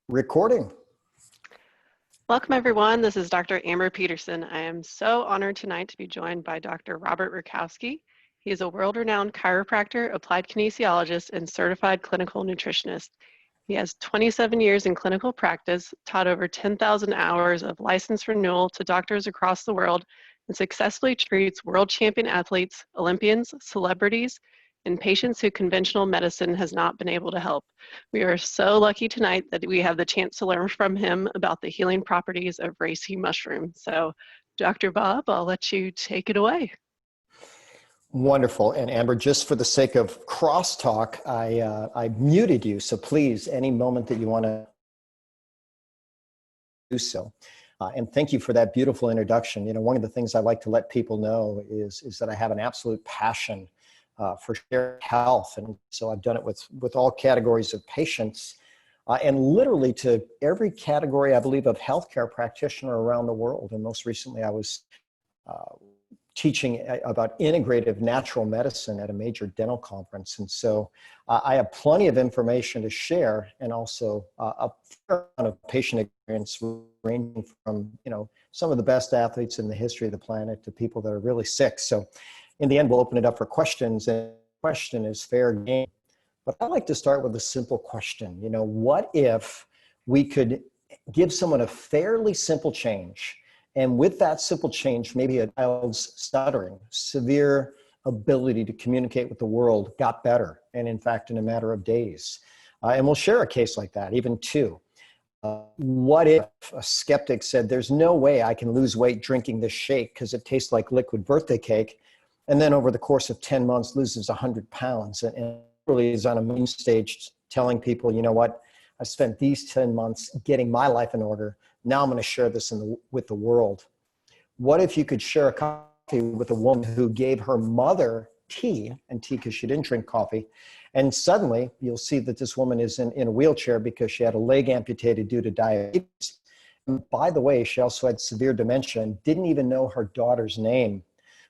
Recording. Welcome everyone, this is Dr. Amber Peterson. I am so honored tonight to be joined by Dr. Robert Rakowski. He is a world-renowned chiropractor, applied kinesiologist, and certified clinical nutritionist. He has 27 years in clinical practice, taught over 10,000 hours of license renewal to doctors across the world, and successfully treats world champion athletes, Olympians, celebrities, and patients who conventional medicine has not been able to help. We are so lucky tonight that we have the chance to learn from him about the healing properties of reishi mushroom. So, Dr. Bob, I'll let you take it away. Wonderful. And Amber, just for the sake of crosstalk, I muted you. So please, any moment that you want to do so. And thank you for that beautiful introduction. You know, one of the things I like to let people know is that I have an absolute passion for sharing health. And so I've done it with all categories of patients and literally to every category, I believe, of healthcare practitioner around the world. And most recently, I was teaching about integrative natural medicine at a major dental conference. And so I have plenty of information to share and also a fair amount of patient experience ranging from, some of the best athletes in the history of the planet to people that are really sick. So in the end, we'll open it up for questions, and the question is fair game. But I like to start with a simple question. What if we could give someone a fairly simple change, and with that simple change, maybe a child's stuttering, severe ability to communicate with the world got better, and in fact, in a matter of days. And we'll share a case like that, even two. What if a skeptic said, there's no way I can lose weight drinking this shake because it tastes like liquid birthday cake, and then over the course of 10 months loses 100 pounds and really is on a main stage telling people, you know what, I spent these 10 months getting my life in order. Now I'm going to share this with the world. What if you could share a coffee with a woman who gave her mother tea because she didn't drink coffee, and suddenly you'll see that this woman is in a wheelchair because she had a leg amputated due to diabetes. And by the way, she also had severe dementia and didn't even know her daughter's name.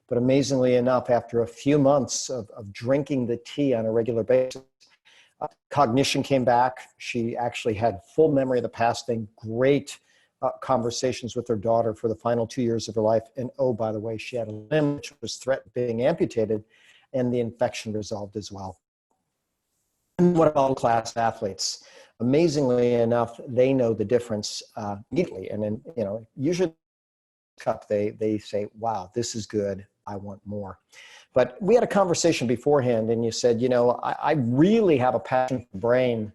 But amazingly enough, after a few months of drinking the tea on a regular basis, cognition came back. She actually had full memory of the past and great conversations with her daughter for the final 2 years of her life. And oh, by the way, she had a limb which was threatened being amputated, and the infection resolved as well. And what about class athletes? Amazingly enough, they know the difference immediately. And then, usually they say, wow, this is good. I want more. But we had a conversation beforehand and you said, I really have a passion for brain.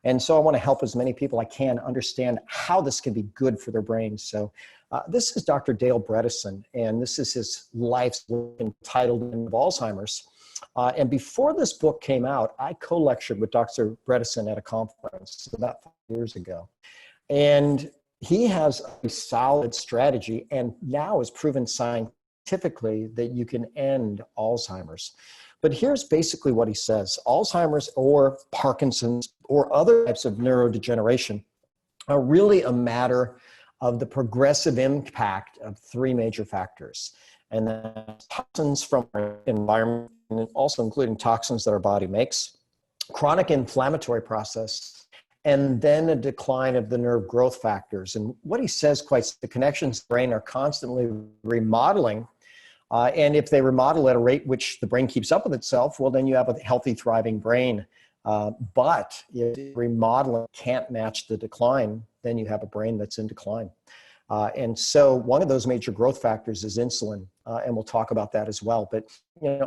And so I want to help as many people I can understand how this can be good for their brains. So this is Dr. Dale Bredesen, and this is his life's work entitled of Alzheimer's. And before this book came out, I co-lectured with Dr. Bredesen at a conference about 5 years ago. And he has a solid strategy and now is proven scientifically that you can end Alzheimer's. But here's basically what he says. Alzheimer's or Parkinson's or other types of neurodegeneration are really a matter of the progressive impact of three major factors. And that's toxins from our environment, and also including toxins that our body makes, chronic inflammatory process, and then a decline of the nerve growth factors. And what he says, the connections to the brain are constantly remodeling. And if they remodel at a rate which the brain keeps up with itself, well, then you have a healthy, thriving brain. But if remodeling can't match the decline, then you have a brain that's in decline. And so one of those major growth factors is insulin, and we'll talk about that as well. But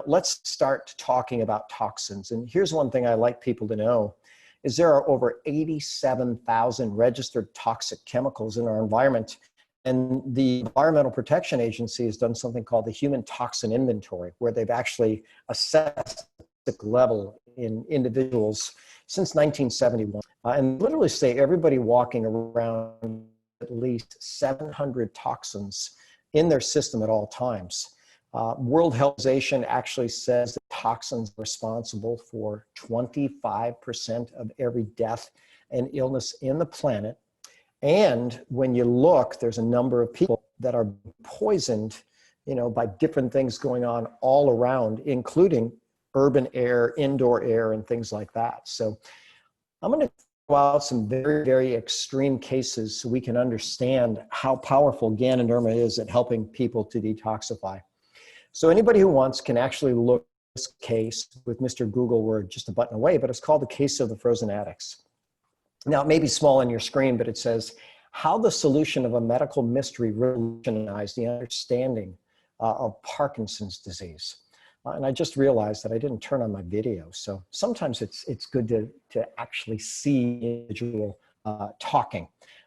let's start talking about toxins. And here's one thing I like people to know, is there are over 87,000 registered toxic chemicals in our environment. And the Environmental Protection Agency has done something called the Human Toxin Inventory, where they've actually assessed the level in individuals since 1971. And literally say everybody walking around at least 700 toxins in their system at all times. World Health Organization actually says that toxins are responsible for 25% of every death and illness in the planet. And when you look, there's a number of people that are poisoned, by different things going on all around, including urban air, indoor air, and things like that. So I'm going to out some very, very extreme cases so we can understand how powerful Ganoderma is at helping people to detoxify. So anybody who wants can actually look at this case with Mr. Google. We're just a button away, but it's called the case of the frozen addicts. Now, it may be small on your screen, but it says, how the solution of a medical mystery revolutionized the understanding of Parkinson's disease. And I just realized that I didn't turn on my video. So sometimes it's good to actually see the individual talking.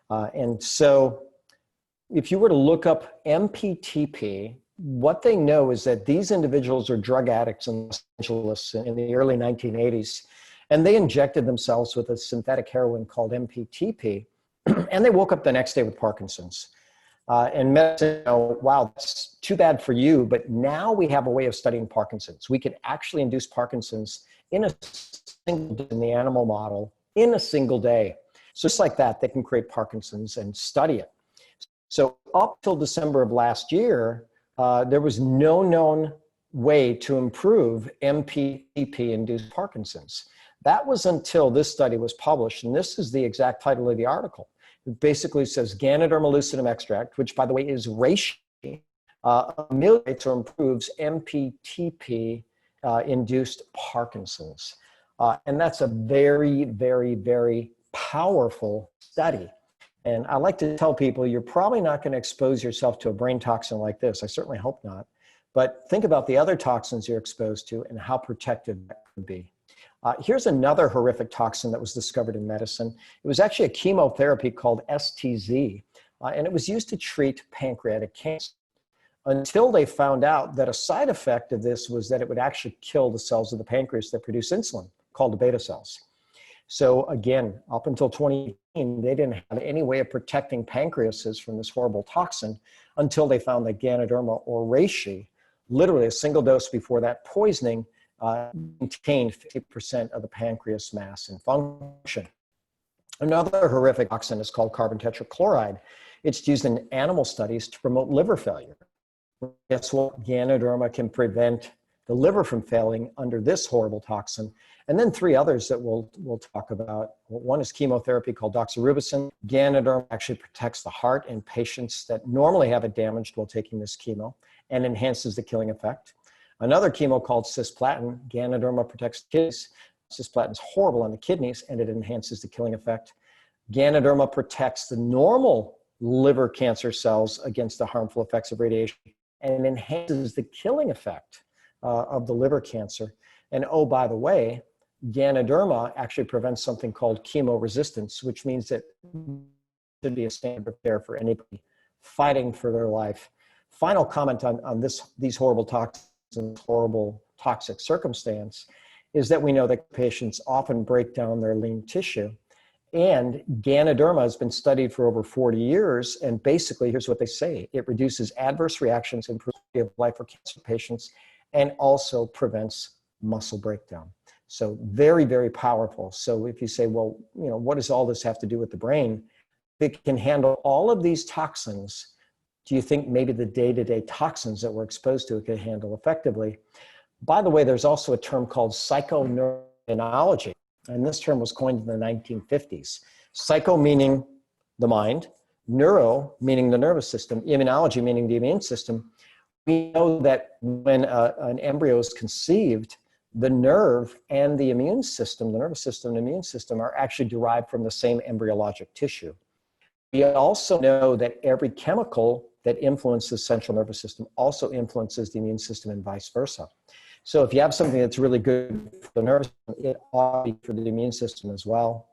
And so if you were to look up MPTP, what they know is that these individuals are drug addicts in Los Angeles in the early 1980s. And they injected themselves with a synthetic heroin called MPTP, and they woke up the next day with Parkinson's. And medicine, wow, that's too bad for you, but now we have a way of studying Parkinson's. We can actually induce Parkinson's in the animal model in a single day. So just like that, they can create Parkinson's and study it. So up till December of last year, there was no known way to improve MPTP-induced Parkinson's. That was until this study was published, and this is the exact title of the article. It basically says Ganoderma lucidum extract, which by the way is reishi, ameliorates or improves MPTP-induced Parkinson's. And that's a very, very, very powerful study. And I like to tell people, you're probably not going to expose yourself to a brain toxin like this. I certainly hope not. But think about the other toxins you're exposed to and how protective that could be. Here's another horrific toxin that was discovered in medicine. It was actually a chemotherapy called STZ, and it was used to treat pancreatic cancer until they found out that a side effect of this was that it would actually kill the cells of the pancreas that produce insulin, called the beta cells. So again, up until 2018, they didn't have any way of protecting pancreases from this horrible toxin until they found that Ganoderma or reishi, literally a single dose before that poisoning, maintained 50% of the pancreas mass and function. Another horrific toxin is called carbon tetrachloride. It's used in animal studies to promote liver failure. Guess what? Ganoderma can prevent the liver from failing under this horrible toxin. And then three others that we'll talk about. One is chemotherapy called doxorubicin. Ganoderma actually protects the heart in patients that normally have it damaged while taking this chemo and enhances the killing effect. Another chemo called cisplatin, Ganoderma protects the kidneys. Cisplatin is horrible on the kidneys and it enhances the killing effect. Ganoderma protects the normal liver cancer cells against the harmful effects of radiation and enhances the killing effect of the liver cancer. And oh, by the way, Ganoderma actually prevents something called chemoresistance, which means that it should be a standard of care for anybody fighting for their life. Final comment on these horrible toxins, horrible toxic circumstance, is that we know that patients often break down their lean tissue. And Ganoderma has been studied for over 40 years. And basically, here's what they say. It reduces adverse reactions, improves quality of life for cancer patients, and also prevents muscle breakdown. So very, very powerful. So if you say, well, what does all this have to do with the brain? If it can handle all of these toxins, do you think maybe the day-to-day toxins that we're exposed to it can handle effectively? By the way, there's also a term called psychoneuroimmunology, and this term was coined in the 1950s. Psycho meaning the mind, neuro meaning the nervous system, immunology meaning the immune system. We know that when an embryo is conceived, the nerve and the immune system, the nervous system and immune system, are actually derived from the same embryologic tissue. We also know that every chemical that influences the central nervous system also influences the immune system and vice versa. So if you have something that's really good for the nervous system, it ought to be for the immune system as well.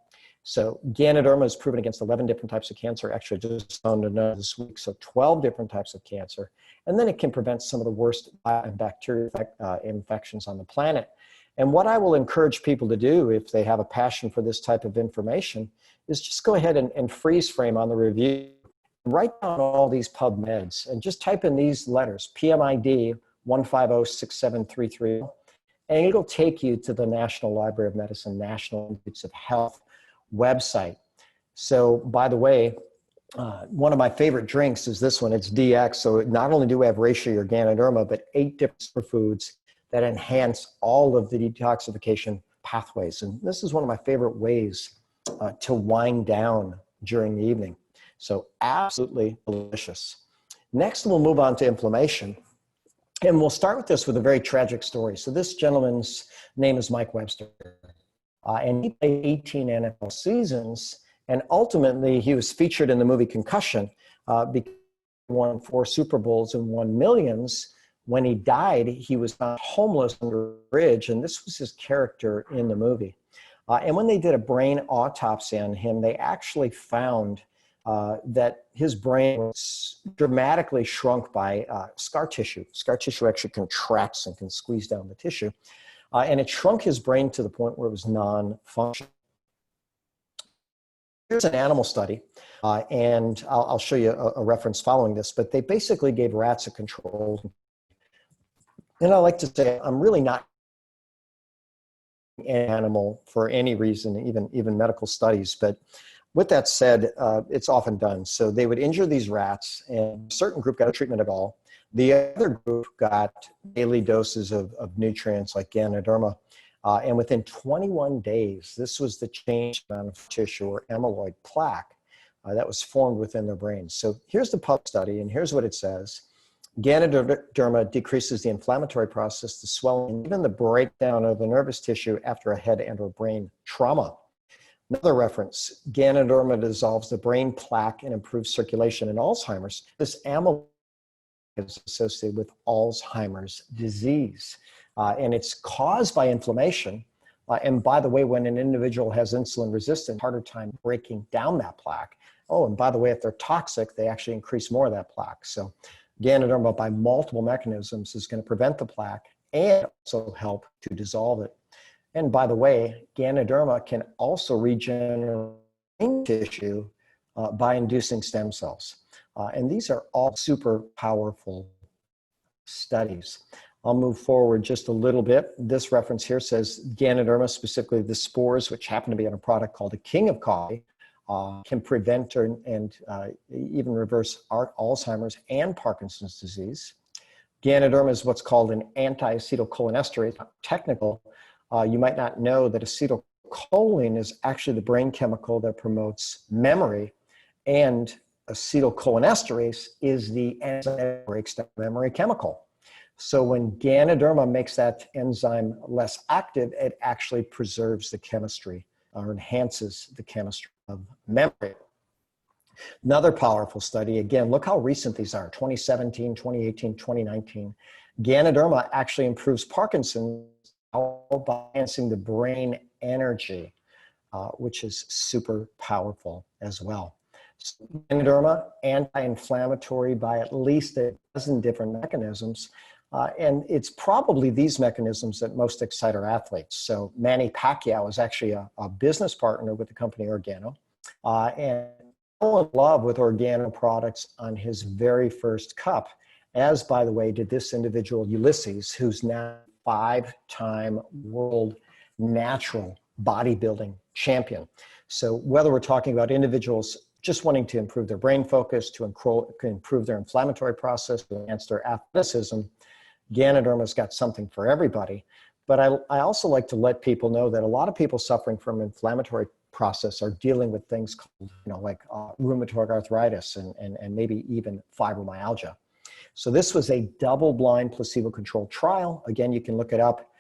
So Ganoderma is proven against 11 different types of cancer, actually just found another this week, so 12 different types of cancer. And then it can prevent some of the worst bacterial infections on the planet. And what I will encourage people to do if they have a passion for this type of information is just go ahead and freeze frame on the review. Write down all these PubMeds and just type in these letters, PMID 1506733, and it'll take you to the National Library of Medicine, National Institutes of Health website. So by the way, one of my favorite drinks is this one. It's DX. So not only do we have reishi or Ganoderma, but 8 different superfoods that enhance all of the detoxification pathways. And this is one of my favorite ways to wind down during the evening. So absolutely delicious. Next, we'll move on to inflammation. And we'll start with this with a very tragic story. So this gentleman's name is Mike Webster. And he played 18 NFL seasons. And ultimately, he was featured in the movie Concussion because he won 4 Super Bowls and won millions. When he died, he was found homeless under a bridge. And this was his character in the movie. And when they did a brain autopsy on him, they actually found that his brain was dramatically shrunk by scar tissue. Scar tissue actually contracts and can squeeze down the tissue. And it shrunk his brain to the point where it was non-functional. Here's an animal study, and I'll show you a reference following this, but they basically gave rats a control. And I like to say, I'm really not an animal for any reason, even medical studies, but with that said, it's often done. So they would injure these rats, and a certain group got no treatment at all. The other group got daily doses of nutrients like Ganoderma. And within 21 days, this was the change amount of tissue or amyloid plaque that was formed within their brains. So here's the PUB study, and here's what it says. Ganoderma decreases the inflammatory process, the swelling, even the breakdown of the nervous tissue after a head and or brain trauma. Another reference, Ganoderma dissolves the brain plaque and improves circulation in Alzheimer's. This amyloid is associated with Alzheimer's disease, and it's caused by inflammation. And by the way, when an individual has insulin resistance, harder time breaking down that plaque. Oh, and by the way, if they're toxic, they actually increase more of that plaque. So Ganoderma, by multiple mechanisms, is going to prevent the plaque and also help to dissolve it. And by the way, Ganoderma can also regenerate tissue by inducing stem cells. And these are all super powerful studies. I'll move forward just a little bit. This reference here says Ganoderma, specifically the spores, which happen to be in a product called the King of Coffee, can prevent and even reverse Alzheimer's and Parkinson's disease. Ganoderma is what's called an anti-acetylcholinesterase. Technical. You might not know that acetylcholine is actually the brain chemical that promotes memory, and acetylcholinesterase is the enzyme that breaks down memory chemical. So when Ganoderma makes that enzyme less active, it actually preserves the chemistry or enhances the chemistry of memory. Another powerful study, again, look how recent these are, 2017, 2018, 2019. Ganoderma actually improves Parkinson's by enhancing the brain energy, which is super powerful as well. So Ganoderma, anti-inflammatory by at least a dozen different mechanisms. And it's probably these mechanisms that most excite our athletes. So Manny Pacquiao is actually a business partner with the company Organo, and fell in love with Organo products on his very first cup, as, by the way, did this individual, Ulysses, who's now 5-time world natural bodybuilding champion. So whether we're talking about individuals just wanting to improve their brain focus, to improve their inflammatory process, to enhance their athleticism, Ganoderma's got something for everybody. But I also like to let people know that a lot of people suffering from inflammatory process are dealing with things called, like rheumatoid arthritis and maybe even fibromyalgia. So this was a double-blind placebo-controlled trial. Again, you can look it up.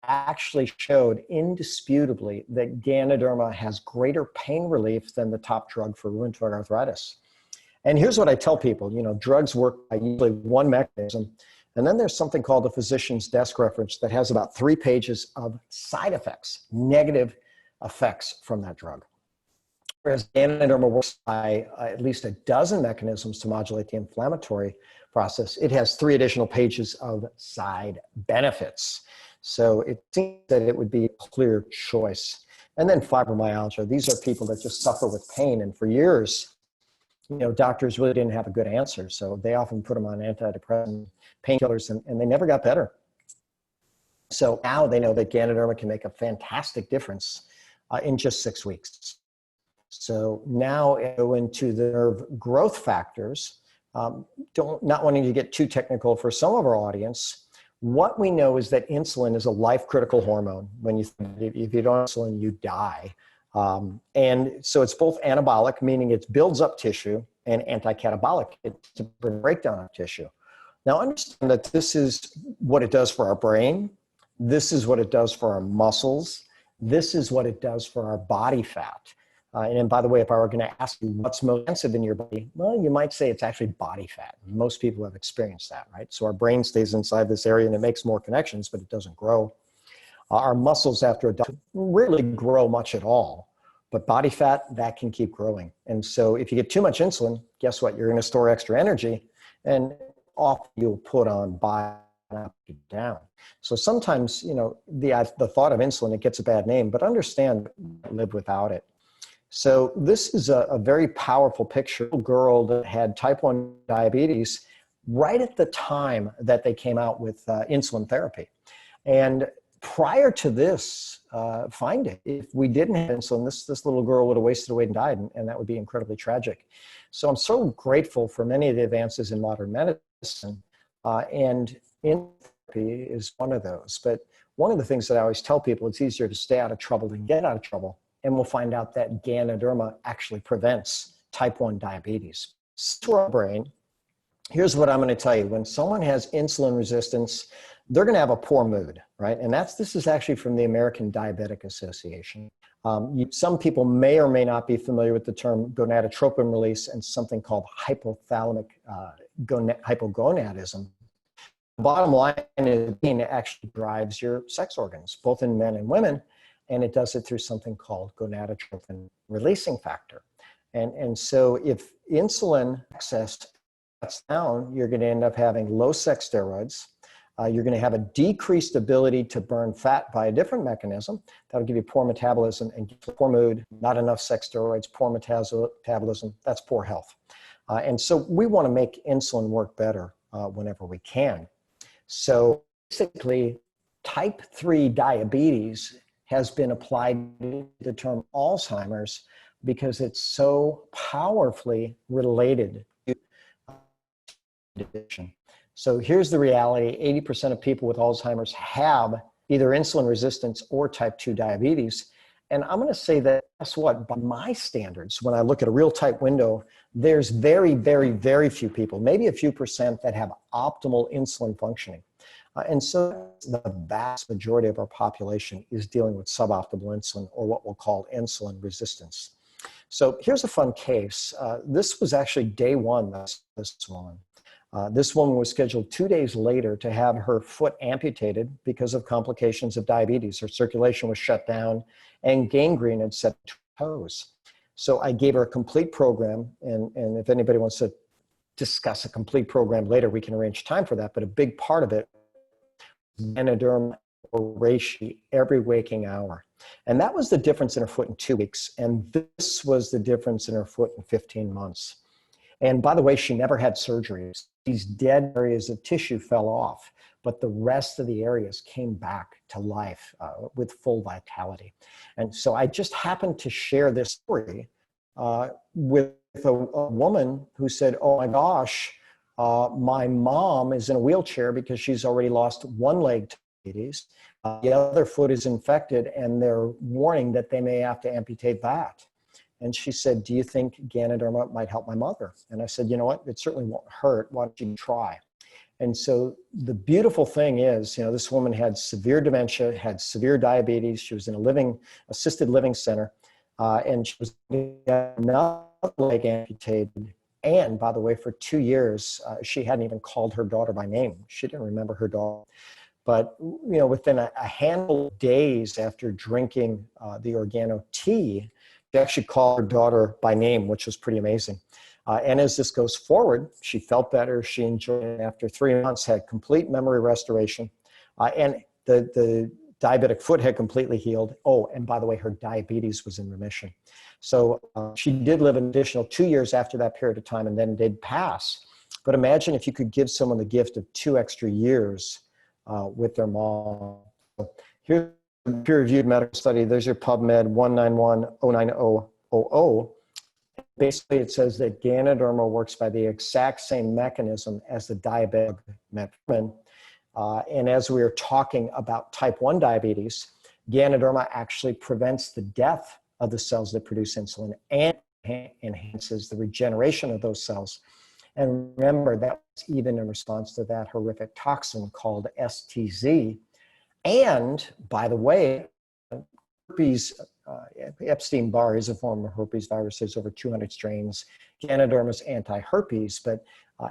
Actually showed indisputably that Ganoderma has greater pain relief than the top drug for rheumatoid arthritis. And here's what I tell people, drugs work by usually one mechanism, and then there's something called the physician's desk reference that has about 3 pages of side effects, negative effects from that drug. Whereas Ganoderma works by at least a dozen mechanisms to modulate the inflammatory process. It has 3 additional pages of side benefits. So it seems that it would be a clear choice. And then fibromyalgia. These are people that just suffer with pain. And for years, doctors really didn't have a good answer. So they often put them on antidepressant painkillers, and they never got better. So now they know that Ganoderma can make a fantastic difference in just 6 weeks. So now go into the nerve growth factors. Not wanting to get too technical for some of our audience, what we know is that insulin is a life-critical hormone. If you don't have insulin, you die. And so it's both anabolic, meaning it builds up tissue, and anti-catabolic, it's to break down of tissue. Now understand that this is what it does for our brain. This is what it does for our muscles. This is what it does for our body fat. And by the way, if I were going to ask you what's most expensive in your body, well, you might say it's actually body fat. Most people have experienced that, right? So our brain stays inside this area and it makes more connections, but it doesn't grow. Our muscles after adulthood rarely grow much at all, but body fat, that can keep growing. And so if you get too much insulin, guess what? You're going to store extra energy, and often you'll put on body down. So sometimes, the thought of insulin, it gets a bad name, but understand, live without it. So this is a very powerful picture. A girl that had type 1 diabetes right at the time that they came out with insulin therapy. And prior to this finding, if we didn't have insulin, this little girl would have wasted away and died, and that would be incredibly tragic. So I'm so grateful for many of the advances in modern medicine, and insulin therapy is one of those. But one of the things that I always tell people, it's easier to stay out of trouble than get out of trouble. And we'll find out that Ganoderma actually prevents type 1 diabetes. So our brain, here's what I'm going to tell you. When someone has insulin resistance, they're going to have a poor mood, right? And this is actually from the American Diabetic Association. Some people may or may not be familiar with the term gonadotropin release and something called hypothalamic hypogonadism. The bottom line is it actually drives your sex organs, both in men and women, and it does it through something called gonadotropin releasing factor. And so if insulin excess cuts down, you're going to end up having low sex steroids. You're going to have a decreased ability to burn fat by a different mechanism. That'll give you poor metabolism and poor mood, not enough sex steroids, poor metabolism. That's poor health. And so we want to make insulin work better whenever we can. So basically, type 3 diabetes has been applied to the term Alzheimer's because it's so powerfully related to addiction. So here's the reality. 80% of people with Alzheimer's have either insulin resistance or type 2 diabetes. And I'm going to say that, guess what? By my standards, when I look at a real tight window, there's very, very, very few people, maybe a few percent, that have optimal insulin functioning. And so the vast majority of our population is dealing with suboptimal insulin, or what we'll call insulin resistance. So here's a fun case. This was actually day one, this woman. This woman was scheduled 2 days later to have her foot amputated because of complications of diabetes. Her circulation was shut down and gangrene had set toes. So I gave her a complete program, and if anybody wants to discuss a complete program later, we can arrange time for that. But a big part of it, Ganoderma or reishi every waking hour. And that was the difference in her foot in 2 weeks. And this was the difference in her foot in 15 months. And by the way, she never had surgeries. These dead areas of tissue fell off, but the rest of the areas came back to life with full vitality. And so I just happened to share this story with a woman who said, oh my gosh, my mom is in a wheelchair because she's already lost one leg to diabetes. The other foot is infected, and they're warning that they may have to amputate that. And she said, do you think Ganoderma might help my mother? And I said, you know what? It certainly won't hurt. Why don't you try? And so the beautiful thing is, this woman had severe dementia, had severe diabetes. She was in a assisted living center, and she was another leg amputated. And by the way, for 2 years, she hadn't even called her daughter by name. She didn't remember her daughter. But within a handful of days after drinking the Organo tea, she actually called her daughter by name, which was pretty amazing. And as this goes forward, she felt better. She enjoyed it. After 3 months, had complete memory restoration. And the diabetic foot had completely healed. Oh, and by the way, her diabetes was in remission. So she did live an additional 2 years after that period of time, and then did pass. But imagine if you could give someone the gift of 2 extra years with their mom. Here's a peer-reviewed medical study. There's your PubMed 191-09000. Basically, it says that Ganoderma works by the exact same mechanism as the diabetic metformin. And as we are talking about type 1 diabetes, Ganoderma actually prevents the death of the cells that produce insulin and enhances the regeneration of those cells. And remember, that was even in response to that horrific toxin called STZ. And by the way, herpes, Epstein-Barr is a form of herpes virus. There's over 200 strains. Ganoderma is anti-herpes, but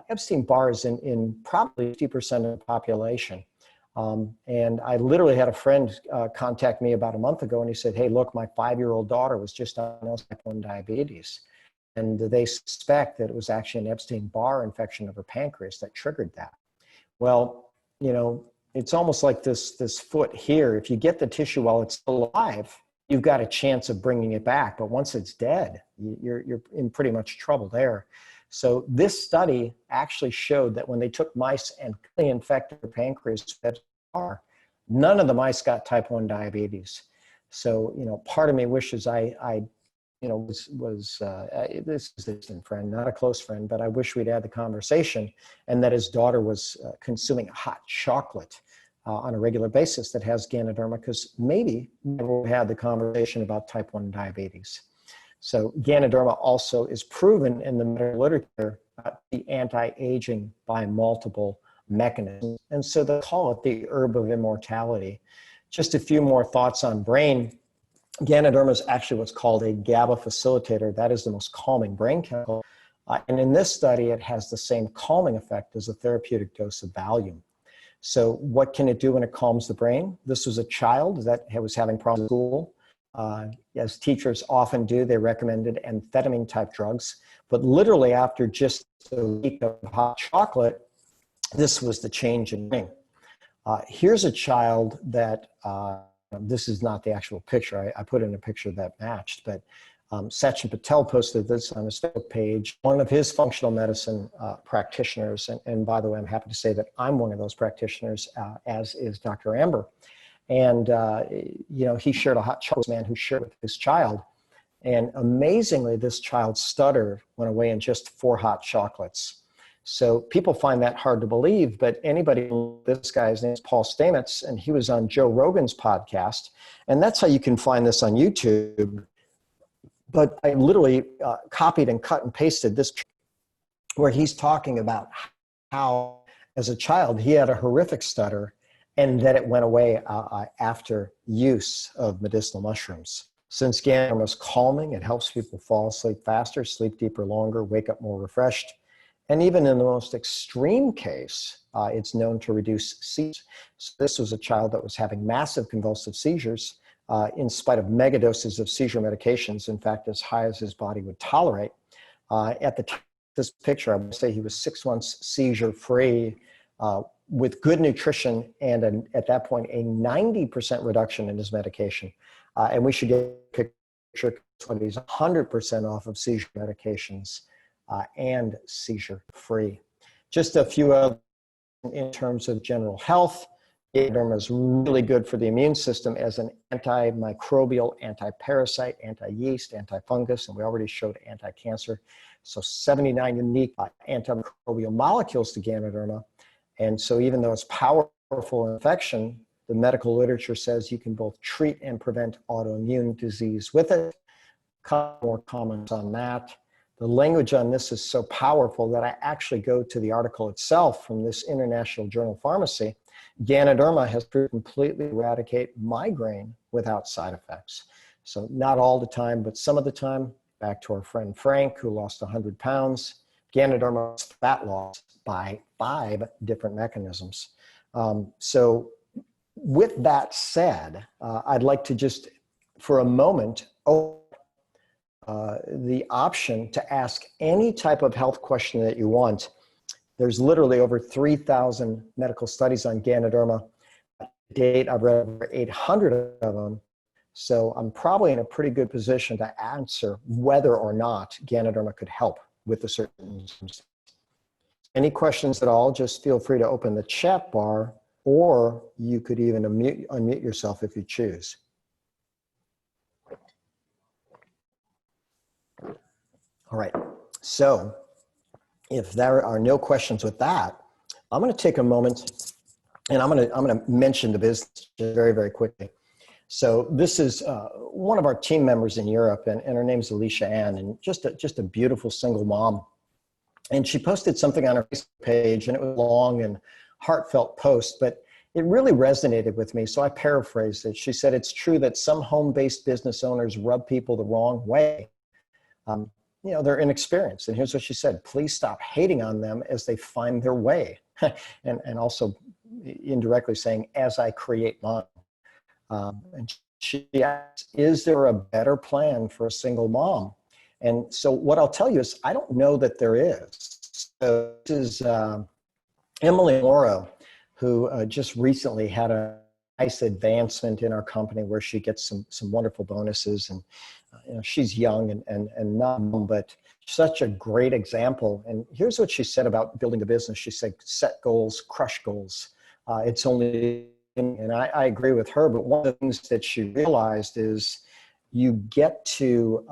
Epstein-Barr is in probably 50% of the population. And I literally had a friend contact me about a month ago, and he said, hey, look, my 5-year-old daughter was just diagnosed with type 1 diabetes. And they suspect that it was actually an Epstein-Barr infection of her pancreas that triggered that. Well, you know, it's almost like this foot here. If you get the tissue while it's still alive, you've got a chance of bringing it back. But once it's dead, you're in pretty much trouble there. So this study actually showed that when they took mice and infected their pancreas with Epstein-Barr, none of the mice got type 1 diabetes. So, you know, part of me wishes I this is a distant friend, not a close friend, but I wish we'd had the conversation, and that his daughter was consuming hot chocolate on a regular basis that has Ganoderma, because maybe never had the conversation about type 1 diabetes. So Ganoderma also is proven in the medical literature to be anti-aging by multiple mechanisms. And so they call it the herb of immortality. Just a few more thoughts on brain. Ganoderma is actually what's called a GABA facilitator. That is the most calming brain chemical. And in this study, it has the same calming effect as a therapeutic dose of Valium. So what can it do when it calms the brain? This was a child that was having problems in school. As teachers often do, they recommended amphetamine-type drugs. But literally after just a week of hot chocolate, this was the change in brain. Here's a child that, this is not the actual picture. I put in a picture that matched, but Sachin Patel posted this on his Facebook page. One of his functional medicine practitioners, and by the way, I'm happy to say that I'm one of those practitioners, as is Dr. Amber. And, you know, he shared a hot chocolate man who shared with his child. And amazingly, this child's stutter went away in just 4 hot chocolates. So people find that hard to believe, but anybody, this guy's name is Paul Stamets, and he was on Joe Rogan's podcast. And that's how you can find this on YouTube. But I literally copied and cut and pasted this where he's talking about how, as a child, he had a horrific stutter, and that it went away after use of medicinal mushrooms. Since Ganoderma is calming, it helps people fall asleep faster, sleep deeper longer, wake up more refreshed. And even in the most extreme case, it's known to reduce seizures. So this was a child that was having massive convulsive seizures in spite of megadoses of seizure medications, in fact, as high as his body would tolerate. At the time of this picture, I would say he was 6 months seizure-free, with good nutrition and at that point a 90% reduction in his medication. And we should get a picture when he's 100% off of seizure medications and seizure-free. Just a few other in terms of general health. Ganoderma is really good for the immune system as an antimicrobial, anti-parasite, anti-yeast, anti-fungus, and we already showed anti-cancer. So 79 unique antimicrobial molecules to Ganoderma. And so even though it's powerful infection, the medical literature says you can both treat and prevent autoimmune disease with it. More comments on that. The language on this is so powerful that I actually go to the article itself from this International Journal of Pharmacy. Ganoderma has to completely eradicate migraine without side effects. So not all the time, but some of the time. Back to our friend Frank, who lost 100 pounds. Ganoderma is fat loss by 5 different mechanisms. So with that said, I'd like to just, for a moment, open the option to ask any type of health question that you want. There's literally over 3,000 medical studies on Ganoderma. To date, I've read over 800 of them. So I'm probably in a pretty good position to answer whether or not Ganoderma could help with a certain symptoms. Any questions at all, just feel free to open the chat bar, or you could even unmute yourself if you choose. All right, so if there are no questions with that, I'm going to take a moment and I'm going to mention the business very, very quickly. So this is one of our team members in Europe, and her name's Alicia Ann, and just a beautiful single mom. And she posted something on her Facebook page, and it was a long and heartfelt post, but it really resonated with me. So I paraphrased it. She said, "It's true that some home-based business owners rub people the wrong way. They're inexperienced." And here's what she said: "Please stop hating on them as they find their way." and also indirectly saying, "As I create mine." And she asked, "Is there a better plan for a single mom?" And so what I'll tell you is, I don't know that there is. So this is Emily Morrow, who just recently had a nice advancement in our company where she gets some wonderful bonuses. And she's young and not, but such a great example. And here's what she said about building a business. She said, "Set goals, crush goals. It's only," and I agree with her, but one of the things that she realized is you get to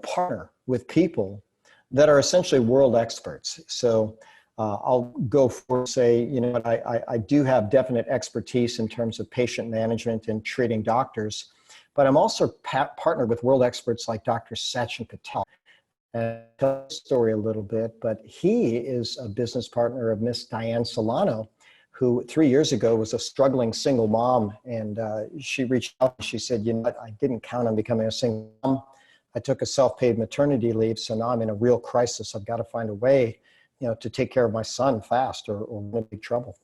partner with people that are essentially world experts. So I'll go for say, I do have definite expertise in terms of patient management and treating doctors, but I'm also partnered with world experts like Dr. Sachin Patel. And I'll tell the story a little bit, but he is a business partner of Miss Diane Solano, who 3 years ago was a struggling single mom. And she reached out and she said, "You know what, I didn't count on becoming a single mom. I took a self-paid maternity leave, so now I'm in a real crisis. I've got to find a way, to take care of my son fast or I'm in big trouble."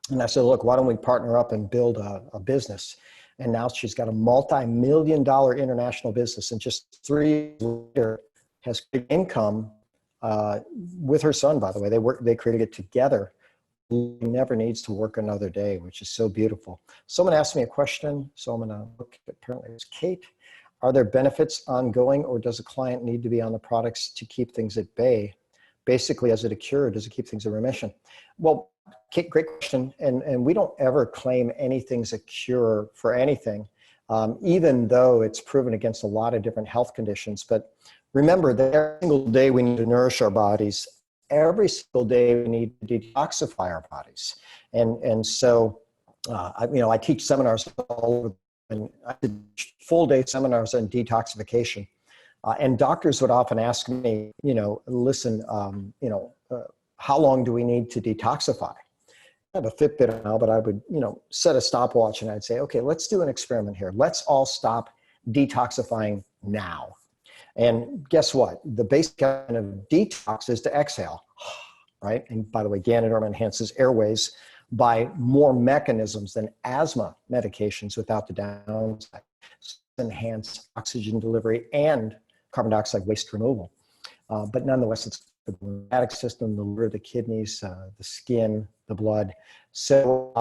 And I said, "Look, why don't we partner up and build a business?" And now she's got a multi-million-dollar international business, and just 3 years later has great income with her son, by the way. They created it together. He never needs to work another day, which is so beautiful. Someone asked me a question, so I'm going to look. Apparently it's Kate. "Are there benefits ongoing, or does a client need to be on the products to keep things at bay? Basically, is it a cure, or does it keep things in remission?" Well, Kate, great question. And we don't ever claim anything's a cure for anything, even though it's proven against a lot of different health conditions. But remember that every single day we need to nourish our bodies. Every single day we need to detoxify our bodies. And so, I teach seminars all over, and I did full day seminars on detoxification. And doctors would often ask me, "Listen, how long do we need to detoxify?" I have a Fitbit now, but I would, set a stopwatch and I'd say, "Okay, let's do an experiment here. Let's all stop detoxifying now." And guess what? The basic kind of detox is to exhale, right? And by the way, Ganoderma enhances airways by more mechanisms than asthma medications without the downside. Enhance oxygen delivery and carbon dioxide waste removal. But nonetheless, it's the lymphatic system, the liver, the kidneys, the skin, the blood. So,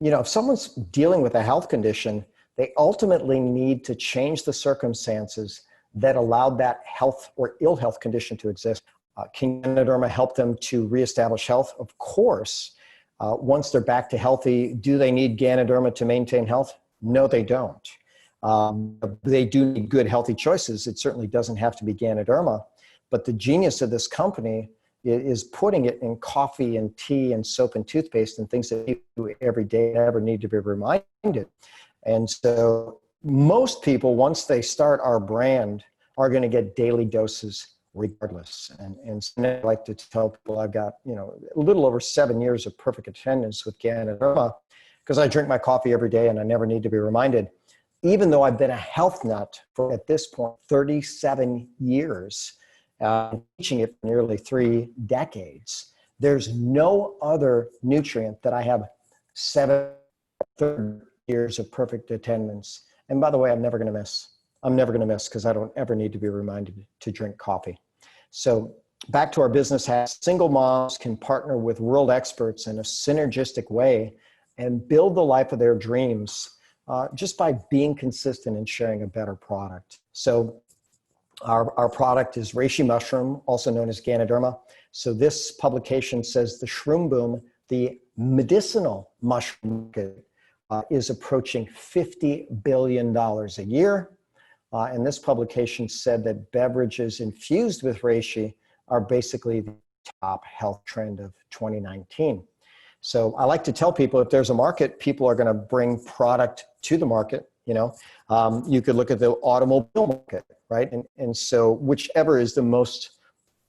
if someone's dealing with a health condition, they ultimately need to change the circumstances that allowed that health or ill health condition to exist. Can Ganoderma help them to reestablish health? Of course. Once they're back to healthy, do they need Ganoderma to maintain health? No, they don't. They do need good, healthy choices. It certainly doesn't have to be Ganoderma. But the genius of this company is putting it in coffee and tea and soap and toothpaste and things that you do every day, never need to be reminded. And so most people, once they start our brand, are going to get daily doses regardless. And so I like to tell people I've got, a little over 7 years of perfect attendance with Ganoderma because I drink my coffee every day and I never need to be reminded. Even though I've been a health nut for, at this point, 37 years, teaching it for nearly 3 decades, there's no other nutrient that I have 7 years of perfect attendance. And by the way, I'm never going to miss. I'm never going to miss because I don't ever need to be reminded to drink coffee. So back to our business hacks. Single moms can partner with world experts in a synergistic way and build the life of their dreams just by being consistent and sharing a better product. So our product is reishi mushroom, also known as Ganoderma. So this publication says the shroom boom, the medicinal mushroom market, is approaching $50 billion a year. And this publication said that beverages infused with reishi are basically the top health trend of 2019. So I like to tell people, if there's a market, people are going to bring product to the market. You could look at the automobile market, right? And so whichever is the most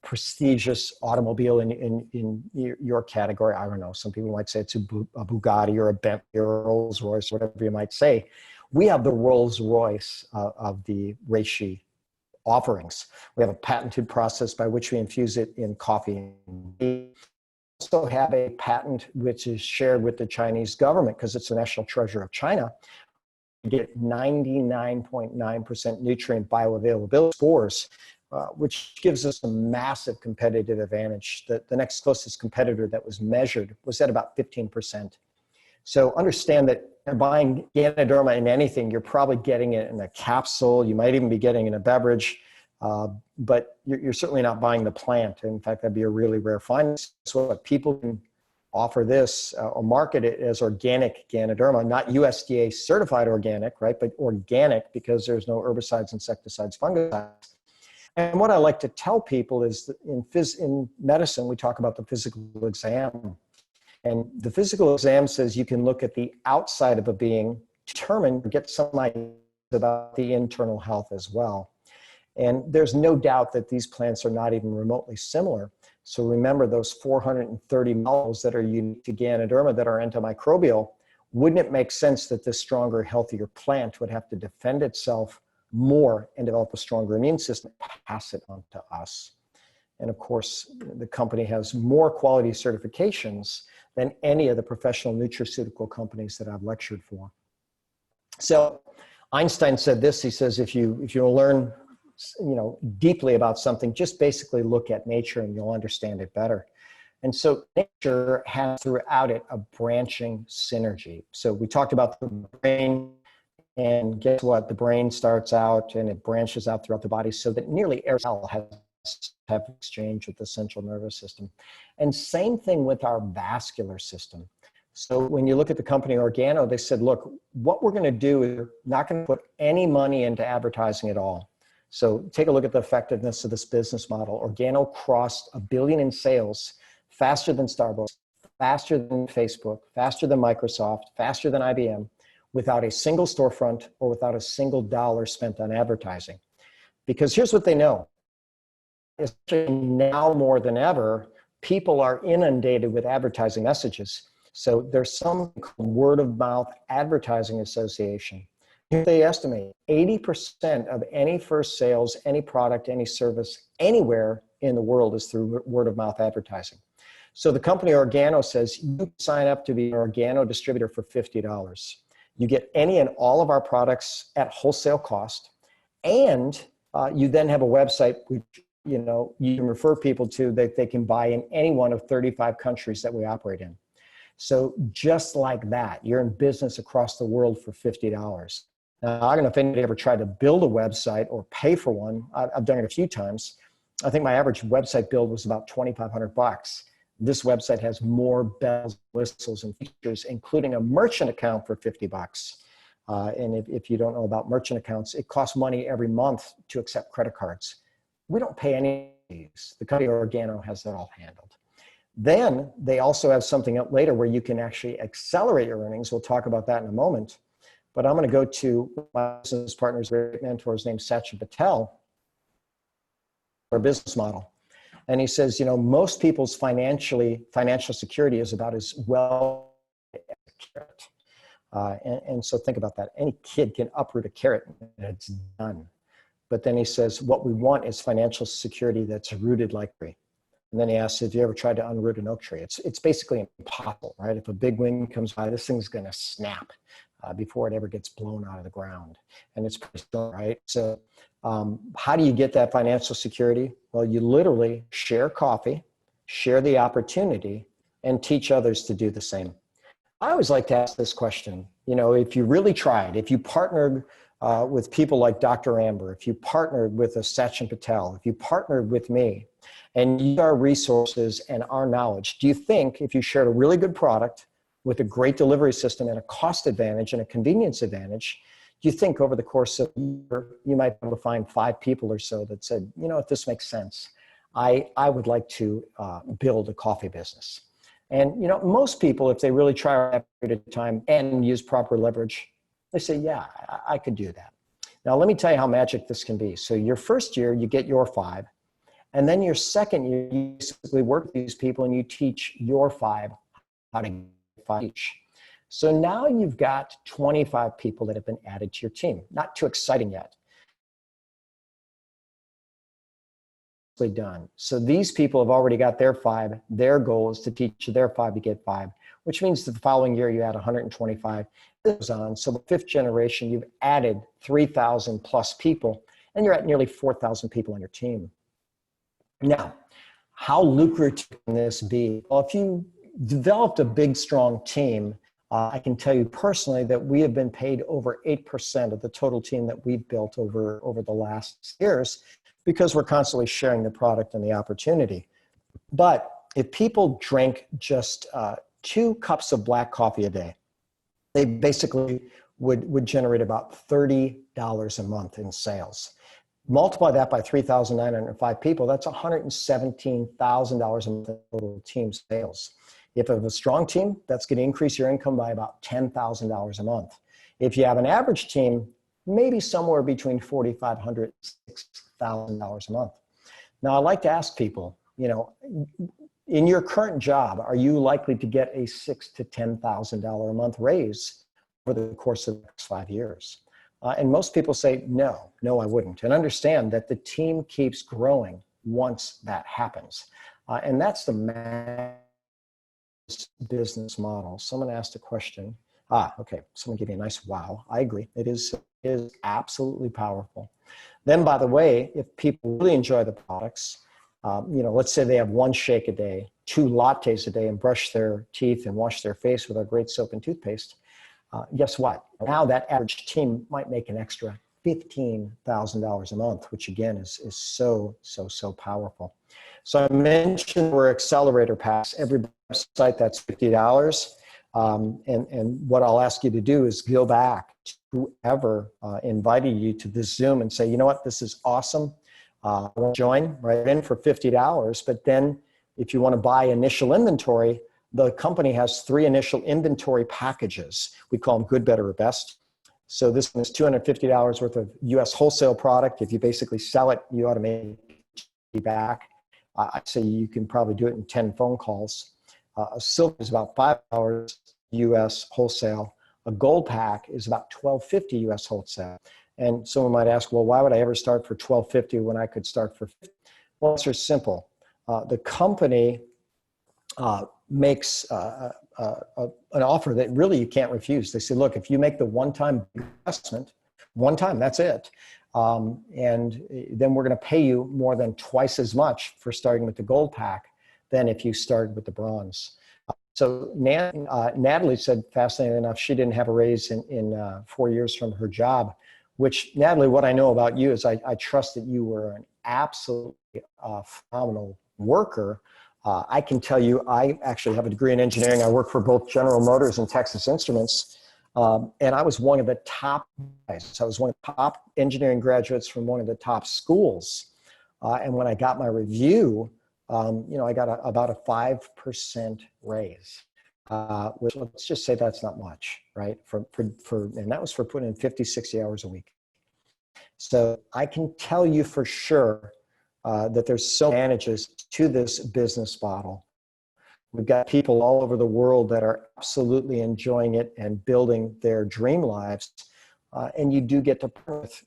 prestigious automobile in your category, I don't know, some people might say it's a Bugatti or a Bentley or a Rolls Royce, whatever you might say. We have the Rolls Royce of the reishi offerings. We have a patented process by which we infuse it in coffee. We also have a patent which is shared with the Chinese government because it's the national treasure of China. We get 99.9% nutrient bioavailability scores, which gives us a massive competitive advantage. The next closest competitor that was measured was at about 15%. So understand that buying Ganoderma in anything, you're probably getting it in a capsule. You might even be getting it in a beverage, but you're certainly not buying the plant. In fact, that'd be a really rare find. So what people can offer this or market it as organic Ganoderma, not USDA certified organic, right? But organic because there's no herbicides, insecticides, fungicides. And what I like to tell people is that in medicine, we talk about the physical exam. And the physical exam says you can look at the outside of a being, get some idea about the internal health as well. And there's no doubt that these plants are not even remotely similar. So remember those 430 molecules that are unique to Ganoderma that are antimicrobial. Wouldn't it make sense that this stronger, healthier plant would have to defend itself more and develop a stronger immune system, pass it on to us? And of course, the company has more quality certifications than any of the professional nutraceutical companies that I've lectured for. So Einstein said this, he says, if you learn deeply about something, just basically look at nature and you'll understand it better. And so nature has throughout it a branching synergy. So we talked about the brain, and guess what? The brain starts out and it branches out throughout the body so that nearly every cell has have exchange with the central nervous system. And same thing with our vascular system. So when you look at the company Organo, they said, look, what we're going to do is we're not going to put any money into advertising at all. So take a look at the effectiveness of this business model. Organo crossed $1 billion in sales faster than Starbucks, faster than Facebook, faster than Microsoft, faster than IBM, without a single storefront or without a single dollar spent on advertising. Because here's what they know. Especially now more than ever, people are inundated with advertising messages. So there's something called Word of Mouth Advertising Association. They estimate 80% of any first sales, any product, any service, anywhere in the world is through word of mouth advertising. So the company Organo says, you sign up to be an Organo distributor for $50. You get any and all of our products at wholesale cost. And you then have a website which you can refer people to that they can buy in any one of 35 countries that we operate in. So just like that, you're in business across the world for $50. Now, I don't know if anybody ever tried to build a website or pay for one. I've done it a few times. I think my average website build was about $2,500. This website has more bells, whistles, and features, including a merchant account for $50. And if you don't know about merchant accounts, it costs money every month to accept credit cards. We don't pay any of these. The company Organo has that all handled. Then they also have something up later where you can actually accelerate your earnings. We'll talk about that in a moment. But I'm going to go to my business partner's great mentors named Sachin Patel, our business model. And he says, most people's financial security is about as well as a carrot. And so think about that. Any kid can uproot a carrot and it's done. But then he says, what we want is financial security that's rooted like a tree. And then he asks, have you ever tried to unroot an oak tree? It's basically impossible, right? If a big wind comes by, this thing's going to snap before it ever gets blown out of the ground. And it's pretty strong, right? So how do you get that financial security? Well, you literally share coffee, share the opportunity, and teach others to do the same. I always like to ask this question. If you really tried, if you partnered with people like Dr. Amber, if you partnered with a Sachin Patel, if you partnered with me, and used our resources and our knowledge, do you think if you shared a really good product with a great delivery system and a cost advantage and a convenience advantage, do you think over the course of a year, you might be able to find 5 people or so that said, if this makes sense, I would like to build a coffee business. And, most people, if they really try that period of time and use proper leverage, they say, yeah, I could do that. Now, let me tell you how magic this can be. So your first year, you get your 5. And then your second year, you basically work with these people and you teach your 5 how to get 5 each. So now you've got 25 people that have been added to your team. Not too exciting yet. Done. So these people have already got their 5. Their goal is to teach their 5 to get 5, which means that the following year you add 125. This goes on. So the 5th generation, you've added 3,000 plus people, and you're at nearly 4,000 people on your team. Now, how lucrative can this be? Well, if you developed a big, strong team, I can tell you personally that we have been paid over 8% of the total team that we've built over the last years, because we're constantly sharing the product and the opportunity. But if people drink just 2 cups of black coffee a day, they basically would generate about $30 a month in sales. Multiply that by 3,905 people, that's $117,000 a month in total team sales. If you have a strong team, that's going to increase your income by about $10,000 a month. If you have an average team, maybe somewhere between $4,500 and $6,000 a month. Now, I like to ask people, in your current job, are you likely to get a $6,000 to $10,000 a month raise over the course of the next 5 years? And most people say, no, I wouldn't. And understand that the team keeps growing once that happens. And that's the business model. Someone asked a question. Okay. Someone gave me a nice wow. I agree. It is absolutely powerful. Then, by the way, if people really enjoy the products, let's say they have 1 shake a day, 2 lattes a day, and brush their teeth and wash their face with our great soap and toothpaste, guess what? Now that average team might make an extra $15,000 a month, which again is so powerful. So I mentioned we're Accelerator Pass. Every website, that's $50. And what I'll ask you to do is go back to whoever invited you to this Zoom and say, you know what, this is awesome. I want to join right in for $50. But then if you want to buy initial inventory, the company has 3 initial inventory packages. We call them good, better, or best. So this one is $250 worth of US wholesale product. If you basically sell it, you ought to make it back. I'd say you can probably do it in 10 phone calls. A silver is about $5 US wholesale. A gold pack is about $12.50 US wholesale. And someone might ask, well, why would I ever start for $12.50 when I could start for $50? Well, it's simple. The company makes an offer that really you can't refuse. They say, look, if you make the one-time investment, one time, that's it. And then we're going to pay you more than twice as much for starting with the gold pack than if you started with the bronze. So Natalie said, fascinating enough, she didn't have a raise in 4 years from her job, which, Natalie, what I know about you is I trust that you were an absolutely phenomenal worker. I can tell you, I actually have a degree in engineering. I work for both General Motors and Texas Instruments. And I was one of the top guys. I was one of the top engineering graduates from one of the top schools. And when I got my review, I got about a 5% raise, which, let's just say that's not much, right? And that was for putting in 50, 60 hours a week. So I can tell you for sure that there's so many advantages to this business model. We've got people all over the world that are absolutely enjoying it and building their dream lives. And you do get to partner with,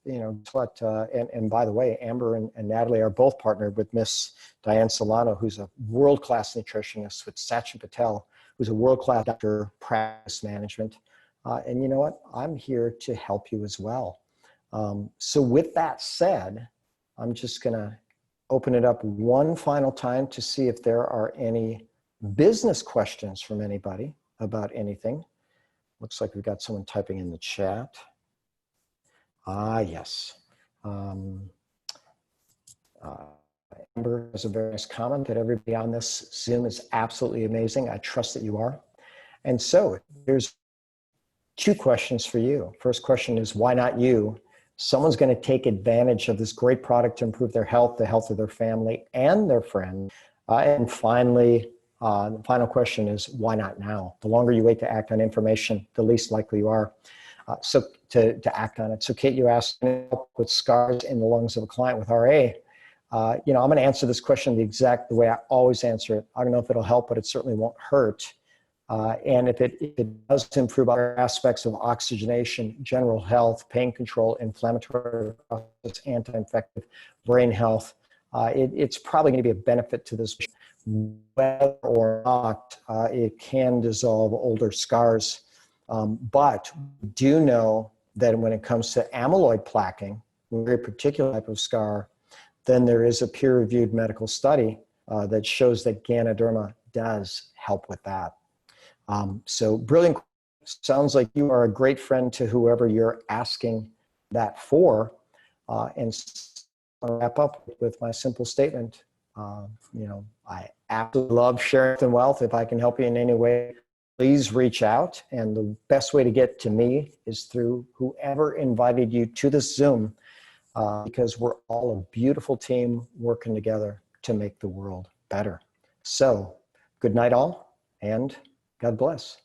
and by the way, Amber and Natalie are both partnered with Miss Diane Solano, who's a world-class nutritionist, with Sachin Patel, who's a world-class doctor, practice management. And you know what? I'm here to help you as well. So with that said, I'm just going to open it up one final time to see if there are any business questions from anybody about anything. Looks like we've got someone typing in the chat. Yes. Amber has a very nice comment that everybody on this Zoom is absolutely amazing. I trust that you are. And so there's 2 questions for you. First question is, why not you? Someone's going to take advantage of this great product to improve their health, the health of their family and their friend. And finally, The final question is, why not now? The longer you wait to act on information, the least likely you are to act on it. So Kate, you asked me help with scars in the lungs of a client with RA. I'm going to answer this question the way I always answer it. I don't know if it'll help, but it certainly won't hurt. And if it does improve other aspects of oxygenation, general health, pain control, inflammatory process, anti-infective, brain health, it's probably going to be a benefit to this. Whether or not it can dissolve older scars. But we do know that when it comes to amyloid plaquing, a very particular type of scar, then there is a peer-reviewed medical study that shows that Ganoderma does help with that. So brilliant. Sounds like you are a great friend to whoever you're asking that for. And I'll wrap up with my simple statement. I absolutely love sharing health and wealth. If I can help you in any way, please reach out. And the best way to get to me is through whoever invited you to this Zoom, because we're all a beautiful team working together to make the world better. So good night all, and God bless.